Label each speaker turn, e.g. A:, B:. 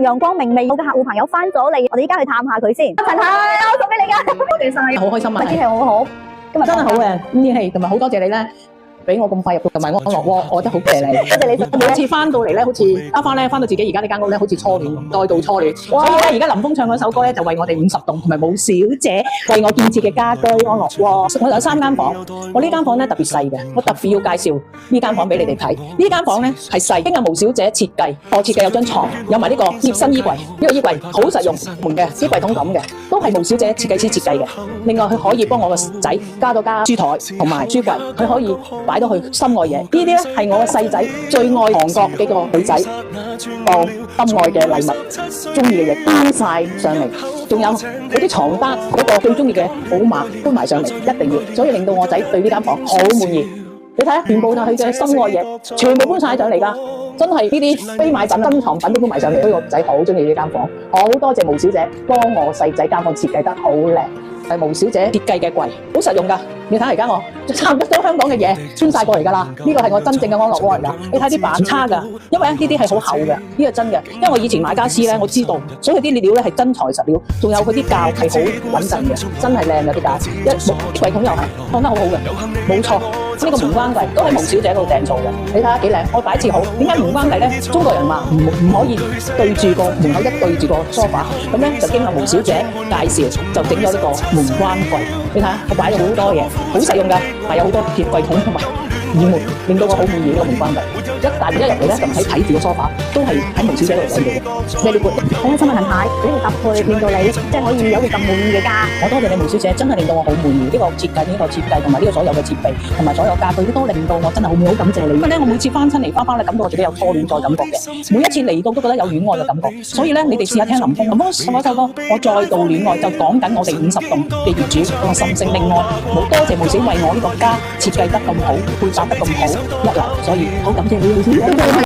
A: 陽光明媚，我嘅客戶朋友翻咗嚟，我哋依家去探下佢先。陳太，我送俾你㗎，多謝晒，
B: 好開心啊！
A: 天氣好好，今日
B: 真係好嘅天氣，同埋好多謝你咧，俾我咁快入到，同埋安樂窩，我覺得好謝你。
A: 多謝你。
B: 每一次翻到嚟咧，好似翻到自己而家呢間屋咧，好似初戀咁，再度初戀。所以咧，而家林峰唱嗰首歌咧，就為我哋50棟同埋武小姐為我建設嘅家居安樂窩。我有3間房，我呢間房咧特別細嘅，我特別要介紹呢間房俾你哋睇。呢間房咧係細，經過吳小姐設計，我設計有張床，有埋呢個貼身衣櫃。呢個衣櫃好實用，門嘅啲櫃桶咁嘅，都係吳小姐設計師設計嘅。另外佢可以幫我個仔加咗家書台同埋書櫃，佢可以擺到去心愛嘢。呢啲咧係我個細仔最愛韓國幾個女仔心愛嘅禮物，中意嘅嘢搬晒上嚟，仲有嗰啲床單嗰個最中意嘅寶馬搬埋上嚟，一定要，所以令到我仔對呢間房好滿意。你睇下，全部就係佢嘅心愛嘢，全部搬晒上嚟㗎，真係呢啲非買品、珍藏品都搬埋上嚟，所以我仔好中意呢間房。好多謝毛小姐幫我細仔間房設計得好靚，係毛小姐設計嘅櫃，好實用㗎。你睇下而家我差唔多將香港嘅嘢搬晒過嚟㗎啦，呢個係我真正嘅安樂窩嚟㗎。你睇啲板差㗎，因為呢啲係好厚嘅，呢個真嘅。因為我以前買家私咧，我知道，所以啲料咧係真材實料，仲有佢啲架係好穩陣嘅，真係靚嘅啲架。櫃桶又係放得好好嘅，冇錯。呢個門關櫃都喺毛小姐度訂做嘅，你睇下幾靚，我擺設好。點解門關櫃咧？中國人話唔可以對住個門口一對住個梳化，咁咧就經過毛小姐介紹，就整咗呢個門關櫃。你睇下，我擺咗好多嘢，好實用㗎，係有好多鐵櫃桶同埋耳門，令到我好滿意呢個門關櫃。一入嚟咧，就唔使睇住個梳化，都係喺毛小姐度整嘅。Very good，好開心啊，陳太，俾你搭配令到你即係可以有個咁滿意嘅家。我多謝你毛小姐，真係令到我好滿意呢個設計同埋呢個所有嘅設備同埋所有家具都令到我真係好感謝你。因為咧，我每次翻親嚟翻咧，感覺我自己有初戀再感覺嘅。每一次嚟到都覺得有戀愛嘅感覺。所以咧，你哋試下聽林峰嗰首歌，我再度戀愛就講緊我哋50棟嘅業主個心聲另外，好多謝毛小姐為我呢個家設計得咁好，配搭得咁好一流，所以好感謝你。